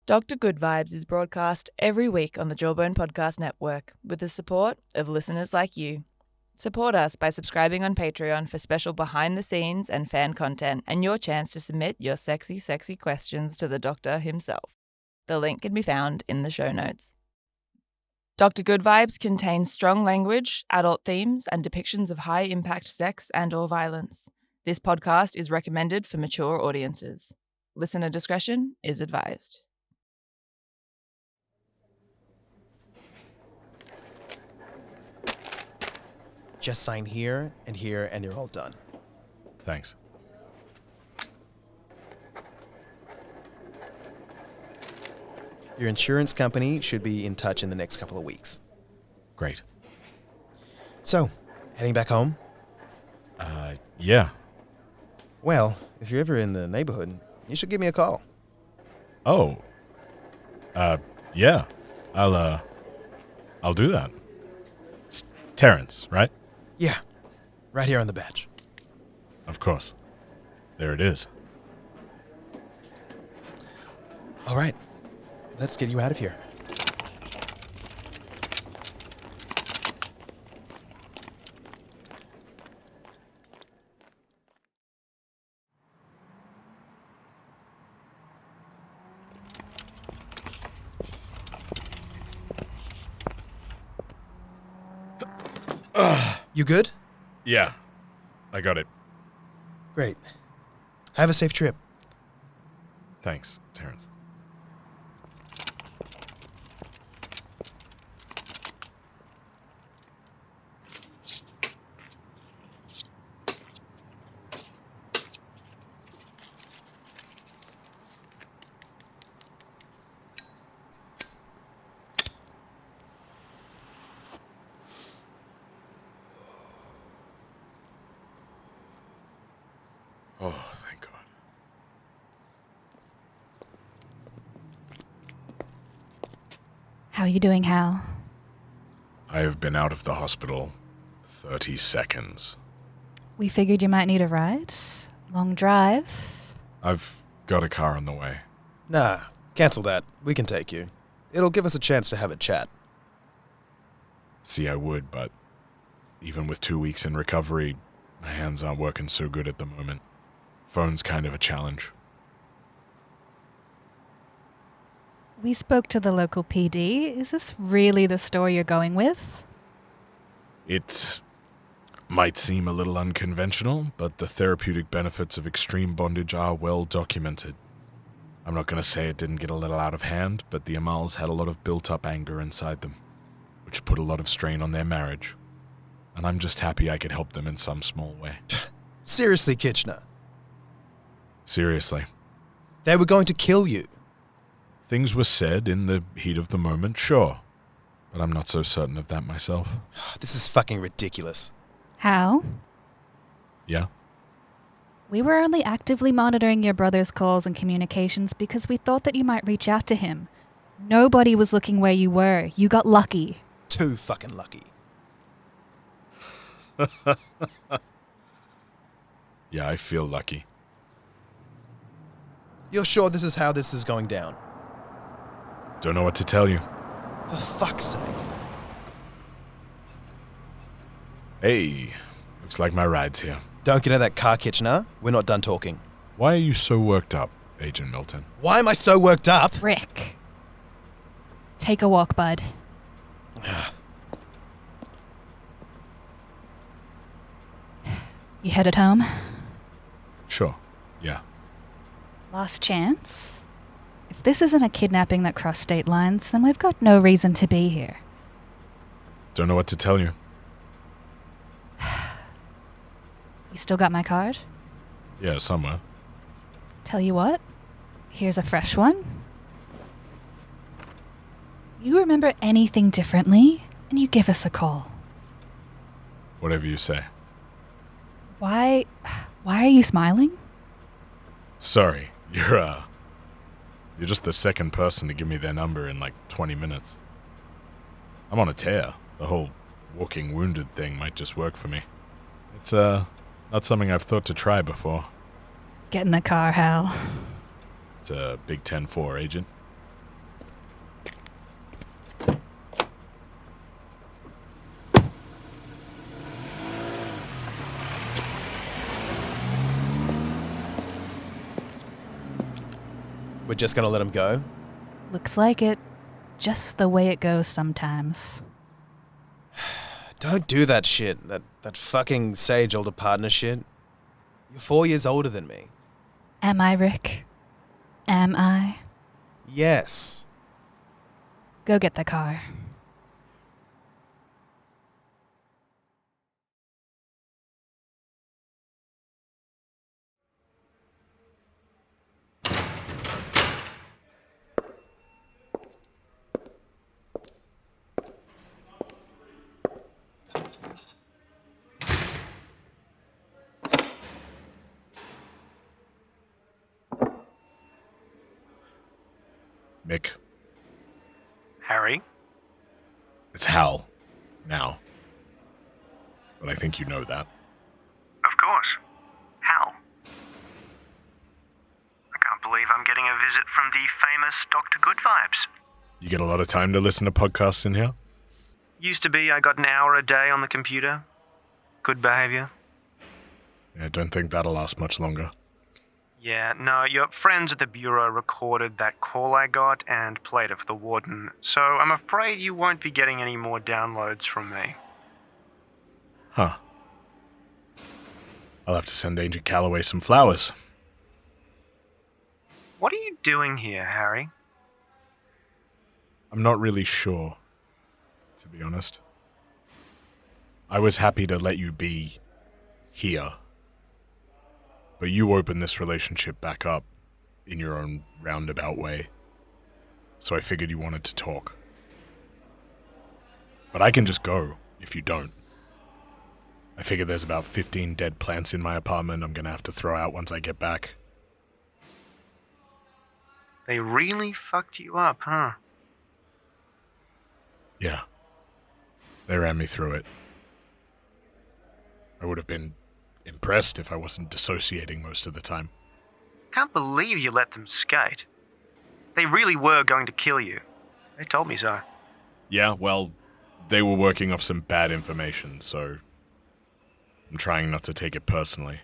Dr Goodvibes is broadcast every week on the Jawbone Podcast Network with the support of listeners like you. Support us by subscribing on Patreon for special behind-the-scenes and fan content and your chance to submit your sexy, sexy questions to the doctor himself. The link can be found in the show notes. Dr Goodvibes contains strong language, adult themes, and depictions of high-impact sex and/or violence. This podcast is recommended for mature audiences. Listener discretion is advised. Just sign here, and you're all done. Thanks. Your insurance company should be in touch in the next couple of weeks. Great. So, heading back home? Yeah. Well, if you're ever in the neighborhood, you should give me a call. Oh. Yeah. I'll do that. It's Terrence, right? Yeah, right here on the badge. Of course. There it is. All right, let's get you out of here. You good? Yeah. I got it. Great. Have a safe trip. Thanks, Terrence. Oh, thank God. How are you doing, Hal? I have been out of the hospital 30 seconds. We figured you might need a ride. Long drive. I've got a car on the way. Nah, cancel that. We can take you. It'll give us a chance to have a chat. See, I would, but even with 2 weeks in recovery, my hands aren't working so good at the moment. Phone's kind of a challenge. We spoke to the local PD. Is this really the store you're going with? It might seem a little unconventional, but the therapeutic benefits of extreme bondage are well documented. I'm not going to say it didn't get a little out of hand, but the Amals had a lot of built-up anger inside them, which put a lot of strain on their marriage. And I'm just happy I could help them in some small way. Seriously, Kitchener. Seriously. They were going to kill you. Things were said in the heat of the moment, sure. But I'm not so certain of that myself. This is fucking ridiculous. Hal? Yeah? We were only actively monitoring your brother's calls and communications because we thought that you might reach out to him. Nobody was looking where you were. You got lucky. Too fucking lucky. Yeah, I feel lucky. You're sure this is how this is going down? Don't know what to tell you. For fuck's sake. Hey, looks like my ride's here. Don't get out of that car, Kitchener. We're not done talking. Why are you so worked up, Agent Milton? Why am I so worked up? Rick. Take a walk, bud. You headed home? Sure, yeah. Last chance? If this isn't a kidnapping that crossed state lines, then we've got no reason to be here. Don't know what to tell you. You still got my card? Yeah, somewhere. Tell you what, here's a fresh one. You remember anything differently, and you give us a call. Whatever you say. Why are you smiling? Sorry, you're just the second person to give me their number in like 20 minutes. I'm on a tear. The whole walking wounded thing might just work for me. It's not something I've thought to try before. Get in the car, Hal. It's a Big 10-4, Agent. We're just gonna let him go? Looks like it. Just the way it goes sometimes. Don't do that shit. That fucking sage older partner shit. You're 4 years older than me. Am I, Rick? Am I? Yes. Go get the car. Mick, Harry? it's Hal. Now. But I think you know that. Of course. How? I can't believe I'm getting a visit from the famous Dr Goodvibes. You get a lot of time to listen to podcasts in here? Used to be I got an hour a day on the computer. Good behaviour. Yeah, I don't think that'll last much longer. Yeah, no, your friends at the Bureau recorded that call I got and played it for the warden, so I'm afraid you won't be getting any more downloads from me. Huh. I'll have to send Agent Calloway some flowers. What are you doing here, Harry? I'm not really sure, to be honest. I was happy to let you be here. But you opened this relationship back up in your own roundabout way. So I figured you wanted to talk. But I can just go if you don't. I figure there's about 15 dead plants in my apartment I'm gonna have to throw out once I get back. They really fucked you up, huh? Yeah. They ran me through it. I would have been impressed if I wasn't dissociating most of the time. Can't believe you let them skate. They really were going to kill you. They told me so. Yeah, well, they were working off some bad information, so I'm trying not to take it personally.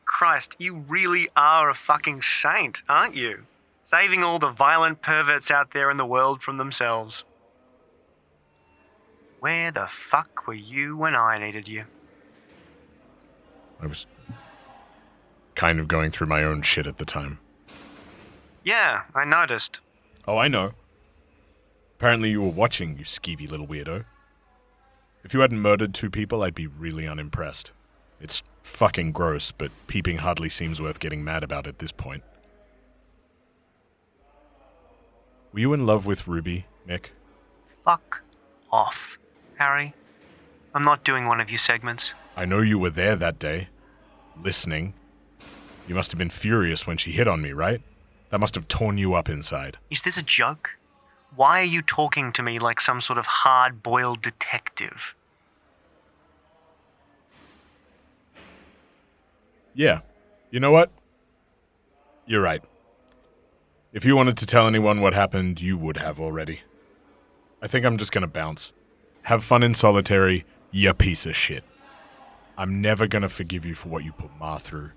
Christ, you really are a fucking saint, aren't you? Saving all the violent perverts out there in the world from themselves. Where the fuck were you when I needed you? I was kind of going through my own shit at the time. Yeah, I noticed. Oh, I know. Apparently you were watching, you skeevy little weirdo. If you hadn't murdered 2 people, I'd be really unimpressed. It's fucking gross, but peeping hardly seems worth getting mad about at this point. Were you in love with Ruby, Mick? Fuck off, Harry. I'm not doing one of your segments. I know you were there that day, listening. You must have been furious when she hit on me, right? That must have torn you up inside. Is this a joke? Why are you talking to me like some sort of hard-boiled detective? Yeah. You know what? You're right. If you wanted to tell anyone what happened, you would have already. I think I'm just gonna bounce. Have fun in solitary, you piece of shit. I'm never gonna forgive you for what you put Ma through,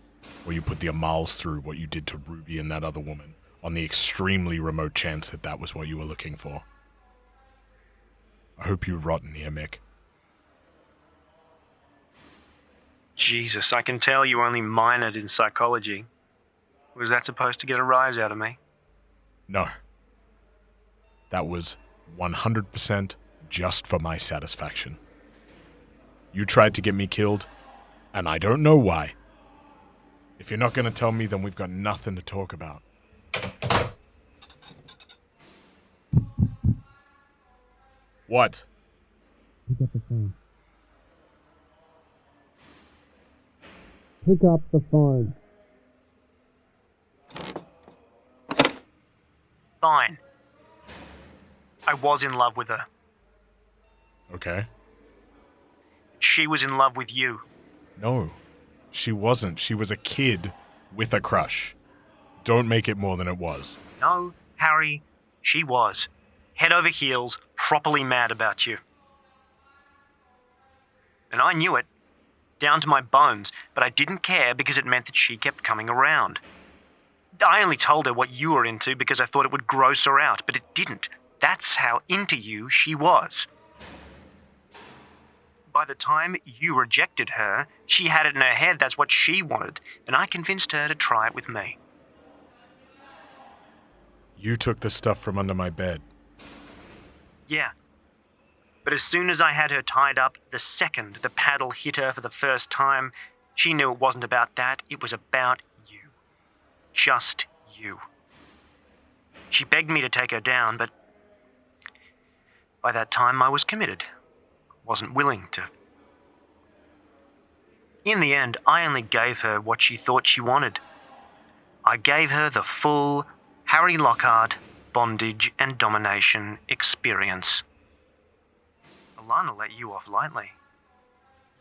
or you put the Amals through, what you did to Ruby and that other woman, on the extremely remote chance that that was what you were looking for. I hope you rot in here, Mick. Jesus, I can tell you only minored in psychology. Was that supposed to get a rise out of me? No. That was 100% just for my satisfaction. You tried to get me killed, and I don't know why. If you're not going to tell me, then we've got nothing to talk about. What? Pick up the phone. Pick up the phone. Fine. I was in love with her. Okay. She was in love with you. No, she wasn't. She was a kid with a crush. Don't make it more than it was. No, Harry, she was. Head over heels, properly mad about you. And I knew it. down to my bones, but I didn't care because it meant that she kept coming around. I only told her what you were into because I thought it would gross her out, but it didn't. That's how into you she was. By the time you rejected her, she had it in her head that's what she wanted, and I convinced her to try it with me. You took the stuff from under my bed. Yeah. But as soon as I had her tied up, the second the paddle hit her for the first time, she knew it wasn't about that, it was about you. Just you. She begged me to take her down, but by that time I was committed. Wasn't willing to. In the end, I only gave her what she thought she wanted. I gave her the full Harry Lockhart bondage and domination experience. Alana let you off lightly.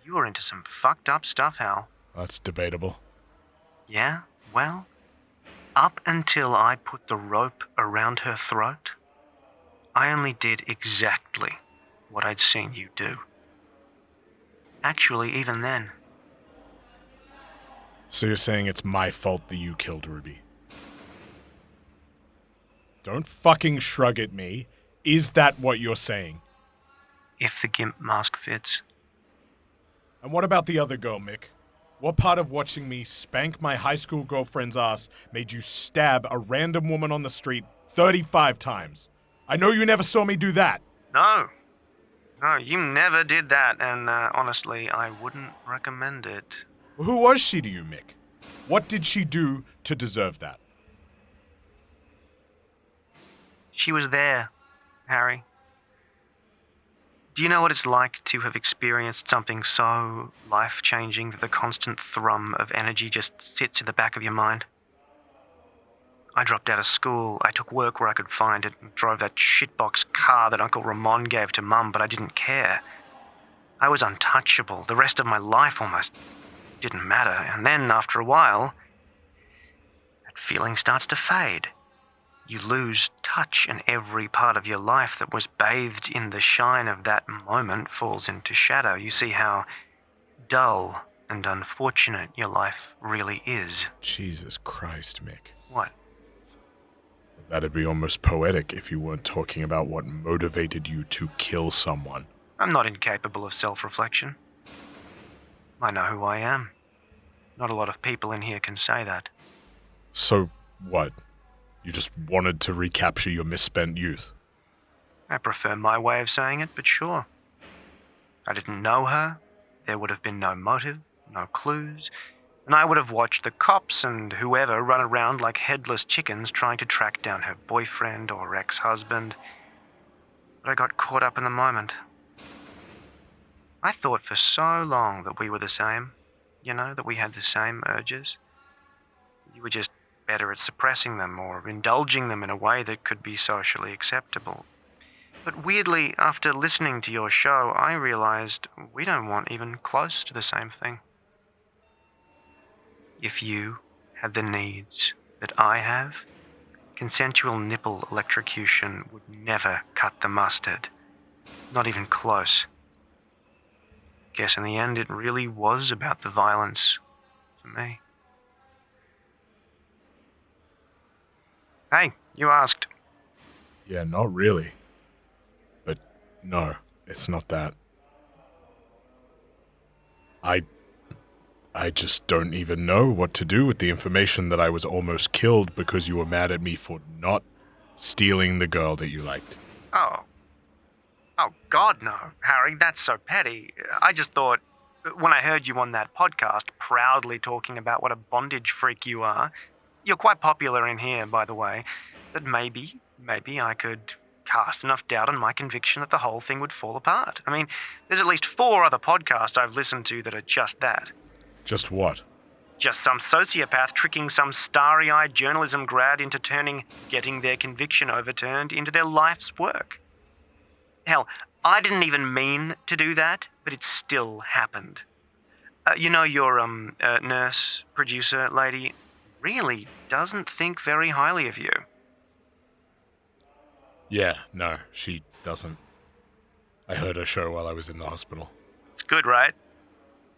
You were into some fucked up stuff, Hal. That's debatable. Yeah? Well, up until I put the rope around her throat, I only did exactly what I'd seen you do. Actually, even then. So you're saying it's my fault that you killed Ruby? Don't fucking shrug at me. Is that what you're saying? If the gimp mask fits. And what about the other girl, Mick? What part of watching me spank my high school girlfriend's ass made you stab a random woman on the street 35 times? I know you never saw me do that. No, you never did that, and honestly, I wouldn't recommend it. Who was she to you, Mick? What did she do to deserve that? She was there, Harry. Do you know what it's like to have experienced something so life-changing that the constant thrum of energy just sits in the back of your mind? I dropped out of school, I took work where I could find it, and drove that shitbox car that Uncle Ramon gave to Mum, but I didn't care. I was untouchable. The rest of my life almost didn't matter. And then, after a while, that feeling starts to fade. You lose touch, and every part of your life that was bathed in the shine of that moment falls into shadow. You see how dull and unfortunate your life really is. Jesus Christ, Mick. What? That'd be almost poetic if you weren't talking about what motivated you to kill someone. I'm not incapable of self-reflection. I know who I am. Not a lot of people in here can say that. So, what? You just wanted to recapture your misspent youth? I prefer my way of saying it, but sure. I didn't know her. There would have been no motive, no clues, and I would have watched the cops and whoever run around like headless chickens trying to track down her boyfriend or ex-husband. But I got caught up in the moment. I thought for so long that we were the same, that we had the same urges. You were just better at suppressing them or indulging them in a way that could be socially acceptable. But weirdly, after listening to your show, I realized we don't want even close to the same thing. If you had the needs that I have, consensual nipple electrocution would never cut the mustard. Not even close. Guess in the end it really was about the violence for me. Hey, you asked. Yeah, not really. But no, it's not that. I just don't even know what to do with the information that I was almost killed because you were mad at me for not stealing the girl that you liked. Oh, God, no, Harry, that's so petty. I just thought, when I heard you on that podcast proudly talking about what a bondage freak you are, you're quite popular in here, by the way, that maybe I could cast enough doubt on my conviction that the whole thing would fall apart. I mean, there's at least 4 other podcasts I've listened to that are just that. Just what? Just some sociopath tricking some starry-eyed journalism grad into getting their conviction overturned into their life's work. Hell, I didn't even mean to do that, but it still happened. Your nurse, producer lady really doesn't think very highly of you. Yeah, no, she doesn't. I heard her show while I was in the hospital. It's good, right?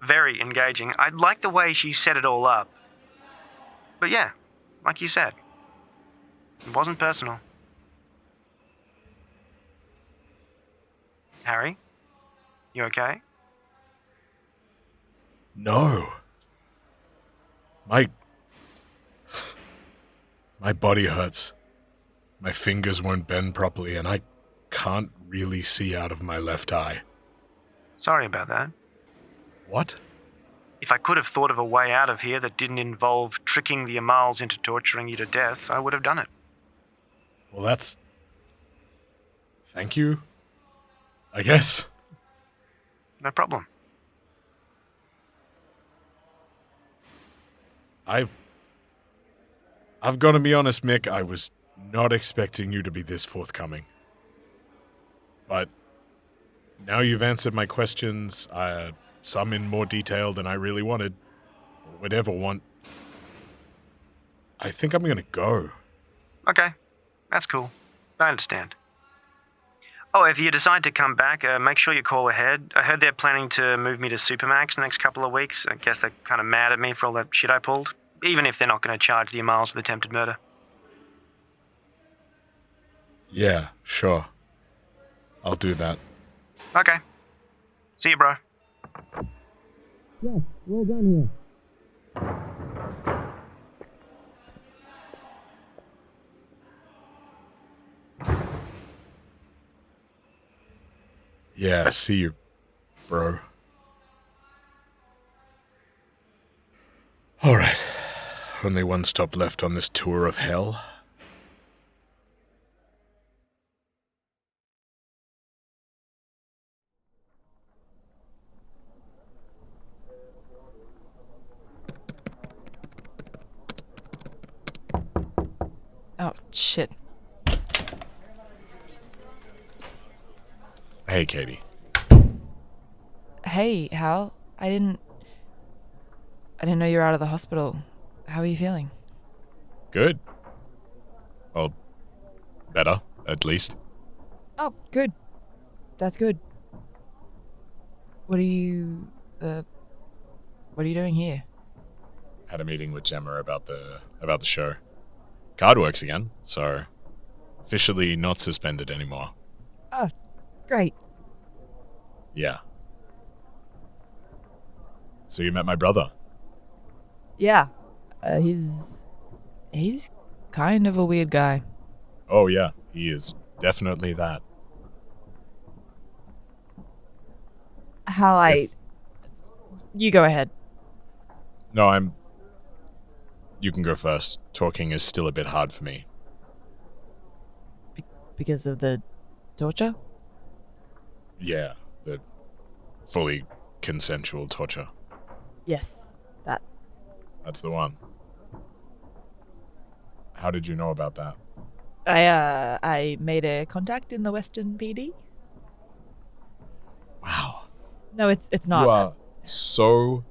very engaging. I like the way she set it all up. But yeah, like you said, it wasn't personal. Harry? You okay? No. My body hurts. My fingers won't bend properly, and I can't really see out of my left eye. Sorry about that. What? If I could have thought of a way out of here that didn't involve tricking the Amals into torturing you to death, I would have done it. Well, that's... Thank you, I guess. No problem. I've got to be honest, Mick, I was not expecting you to be this forthcoming. But now you've answered my questions, some in more detail than I really wanted, or would ever want. I think I'm going to go. Okay, that's cool. I understand. Oh, if you decide to come back, make sure you call ahead. I heard they're planning to move me to Supermax the next couple of weeks. I guess they're kind of mad at me for all that shit I pulled, even if they're not going to charge the Amals with attempted murder. Yeah, sure. I'll do that. Okay. See you, bro. Yes, we're all done here. Yeah, see you, bro. Alright. Only one stop left on this tour of hell. Oh, shit. Hey, Katie. Hey, Hal. I didn't know you were out of the hospital. How are you feeling? Good. Well, better, at least. Oh, good. That's good. What are you doing here? Had a meeting with Gemma about the show. Card works again, so officially not suspended anymore. Oh, great. Yeah. So you met my brother? Yeah. He's kind of a weird guy. Oh yeah, he is definitely that. You go ahead. No, You can go first. Talking is still a bit hard for me. Because of the torture? Yeah, the fully consensual torture. Yes, that. That's the one. How did you know about that? I made a contact in the Western PD. Wow. No, it's not. You are so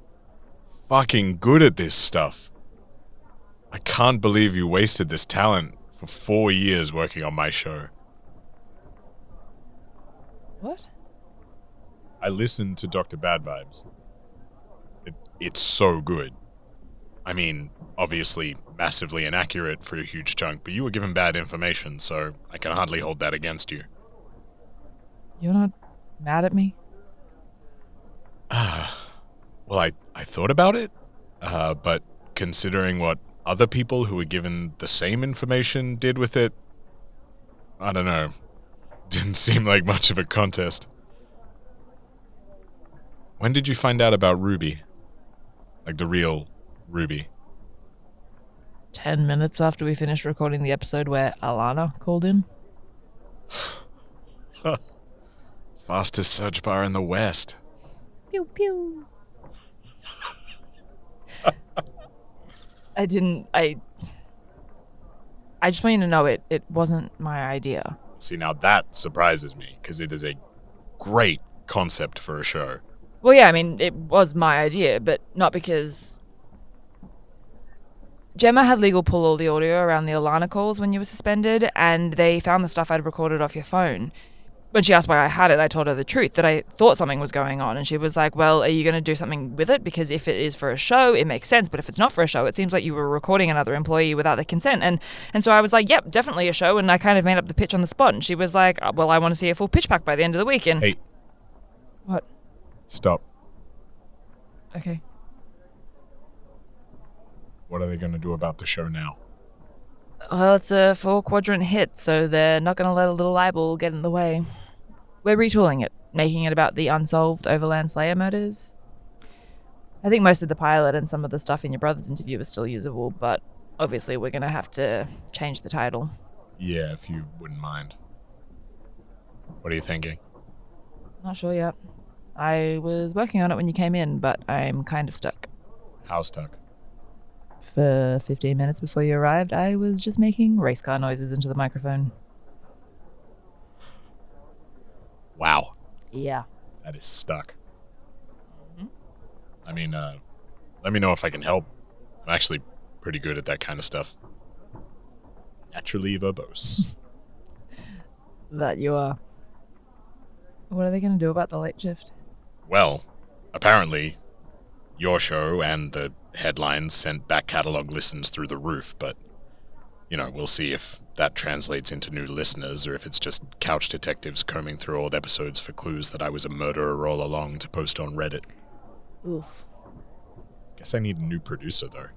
fucking good at this stuff. I can't believe you wasted this talent for 4 years working on my show. What? I listened to Dr. Badvibes. It's so good. I mean, obviously massively inaccurate for a huge chunk, but you were given bad information, so I can hardly hold that against you. You're not mad at me? Well, I thought about it, but considering what other people who were given the same information did with it, I don't know. Didn't seem like much of a contest. When did you find out about Ruby? Like the real Ruby? 10 minutes after we finished recording the episode where Alana called in. Fastest search bar in the West. Pew pew. I just want you to know it wasn't my idea. See, now that surprises me, because it is a great concept for a show. Well, yeah, I mean, it was my idea, but not because... Gemma had legal pull all the audio around the Alana calls when you were suspended, and they found the stuff I'd recorded off your phone. when she asked why I had it, I told her the truth, that I thought something was going on. And she was like, well, are you going to do something with it? Because if it is for a show, it makes sense. But if it's not for a show, it seems like you were recording another employee without their consent. And so I was like, yep, definitely a show. And I kind of made up the pitch on the spot. And she was like, well, I want to see a full pitch pack by the end of the week. And Hey. What? Stop. Okay. What are they going to do about the show now? Well, it's a 4-quadrant hit, so they're not going to let a little eyeball get in the way. We're retooling it, making it about the unsolved Overland Slayer murders. I think most of the pilot and some of the stuff in your brother's interview is still usable, but obviously we're going to have to change the title. Yeah, if you wouldn't mind. What are you thinking? Not sure yet. I was working on it when you came in, but I'm kind of stuck. How stuck? For 15 minutes before you arrived, I was just making race car noises into the microphone. Wow. Yeah. That is stuck. I mean, let me know if I can help. I'm actually pretty good at that kind of stuff. Naturally verbose. That you are. What are they going to do about the late shift? Well, apparently, your show and the headlines sent back catalog listens through the roof, but, we'll see if that translates into new listeners or if it's just couch detectives combing through old episodes for clues that I was a murderer all along to post on Reddit. Oof. Guess I need a new producer, though.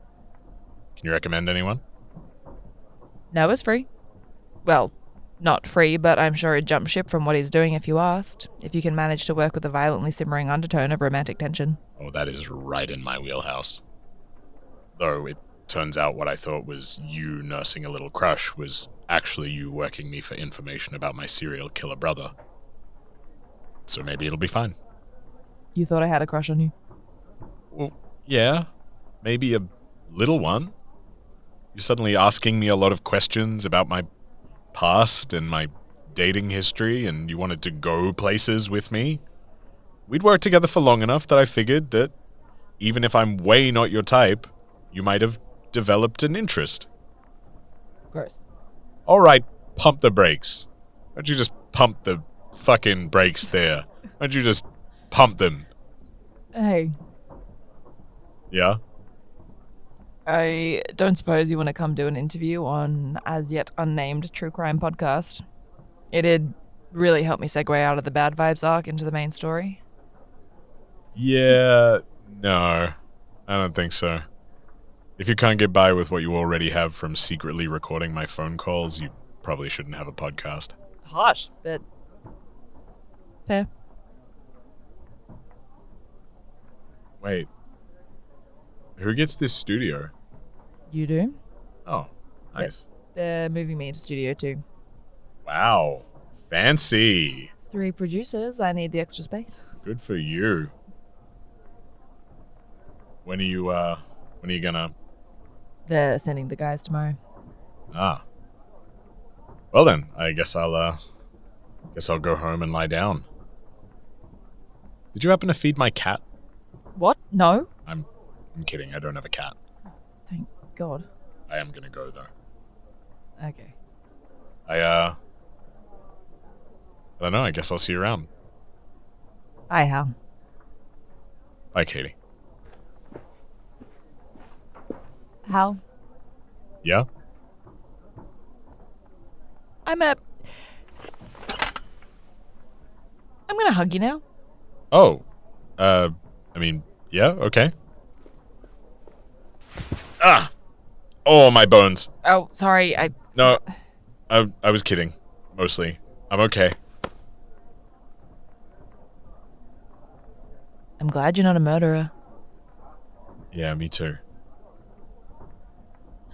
Can you recommend anyone? Noah's free. Well, not free, but I'm sure he'd jump ship from what he's doing if you asked. If you can manage to work with a violently simmering undertone of romantic tension. Oh, that is right in my wheelhouse. Though it turns out what I thought was you nursing a little crush was actually you working me for information about my serial killer brother. So maybe it'll be fine. You thought I had a crush on you? Well, yeah. Maybe a little one. You're suddenly asking me a lot of questions about my past and my dating history, and you wanted to go places with me. We'd worked together for long enough that I figured that even if I'm way not your type, you might have developed an interest. Gross. All right, pump the brakes. Why don't you just pump the fucking brakes there? Why don't you just pump them? Hey, Yeah? I don't suppose you want to come do an interview on as yet unnamed true crime podcast. It'd really help me segue out of the bad vibes arc into the main story. Yeah, no. I don't think so. If you can't get by with what you already have from secretly recording my phone calls, you probably shouldn't have a podcast. Harsh, but fair. Wait. Who gets this studio? You do? Oh, nice. They're moving me to Studio 2. Wow. Fancy. 3 producers, I need the extra space. Good for you. When are you gonna... They're sending the guys tomorrow. Ah. Well then, I guess I'll go home and lie down. Did you happen to feed my cat? What? No? I'm kidding, I don't have a cat. Thank God. I am gonna go though. Okay. I don't know, I guess I'll see you around. Bye, Hal. Bye, Katie. Hal? Yeah? I'm gonna hug you now. Oh. Yeah, okay. Ah! Oh, my bones. Oh, sorry, No, I was kidding. Mostly. I'm okay. I'm glad you're not a murderer. Yeah, me too.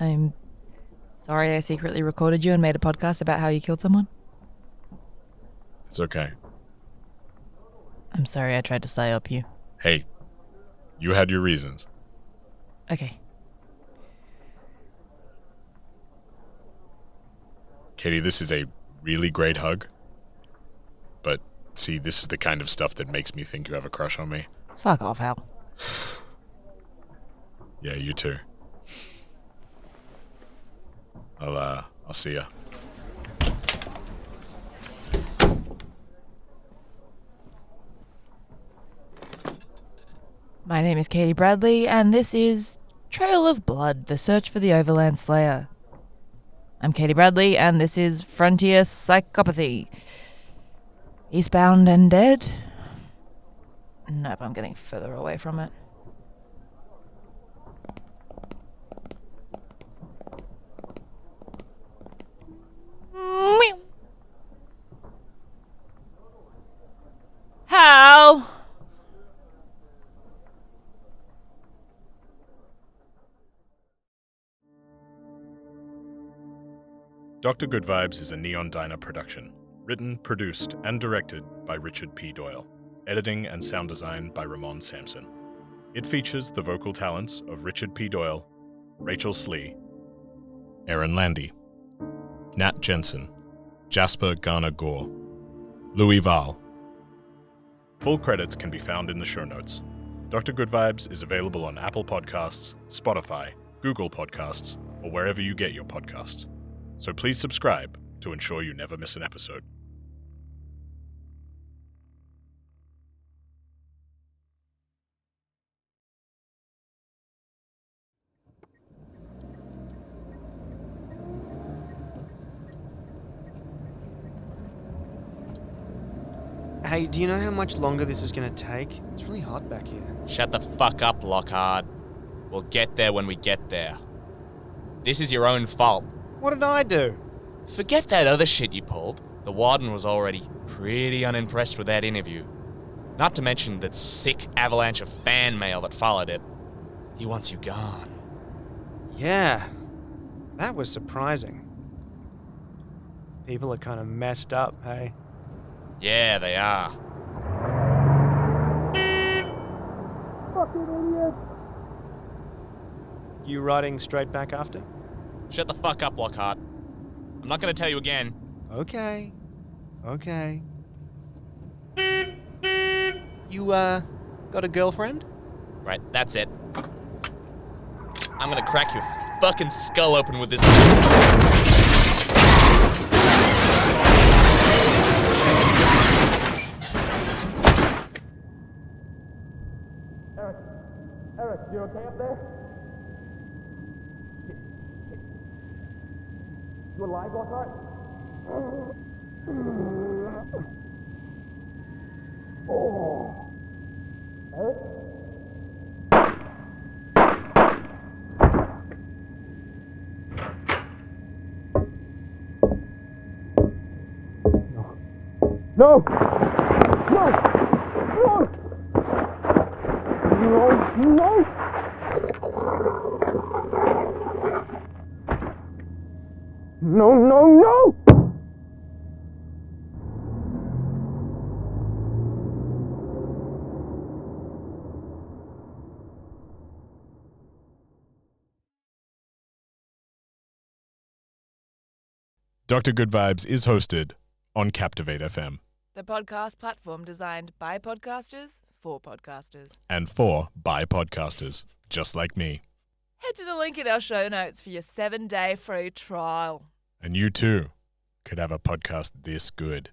I'm sorry I secretly recorded you and made a podcast about how you killed someone. It's okay. I'm sorry I tried to psyop you. Hey, you had your reasons. Okay. Katie, this is a really great hug. But, see, this is the kind of stuff that makes me think you have a crush on me. Fuck off, Hal. Yeah, you too. I'll see ya. My name is Katie Bradley, and this is Trail of Blood, the search for the Overland Slayer. I'm Katie Bradley, and this is Frontier Psychopathy. Eastbound and Dead? Nope, I'm getting further away from it. Hal! Dr Goodvibes is a Neon Diner production. Written, produced, and directed by Richard P. Doyle. Editing and sound design by Ramon Samson. It features the vocal talents of Richard P. Doyle, Rachel Slee, Erin Landy, Nat Jensen, Jasper, Garner, Gore, Vahl. Full credits can be found in the show notes. Dr. Goodvibes is available on Apple Podcasts, Spotify, Google Podcasts, or wherever you get your podcasts. So please subscribe to ensure you never miss an episode. Hey, do you know how much longer this is going to take? It's really hot back here. Shut the fuck up, Lockhart. We'll get there when we get there. This is your own fault. What did I do? Forget that other shit you pulled. The warden was already pretty unimpressed with that interview. Not to mention that sick avalanche of fan mail that followed it. He wants you gone. Yeah, that was surprising. People are kind of messed up, hey? Yeah, they are. You riding straight back after? Shut the fuck up, Lockhart. I'm not gonna tell you again. Okay. You, got a girlfriend? Right, that's it. I'm gonna crack your fucking skull open with this. Eric, you okay up there? Shit. You alive, Lockhart? Oh. Eric? No! No! Dr. Goodvibes is hosted on Captivate FM The podcast platform designed by podcasters for podcasters. and by podcasters, just like me. Head to the link in our show notes for your 7-day free trial. And you too could have a podcast this good.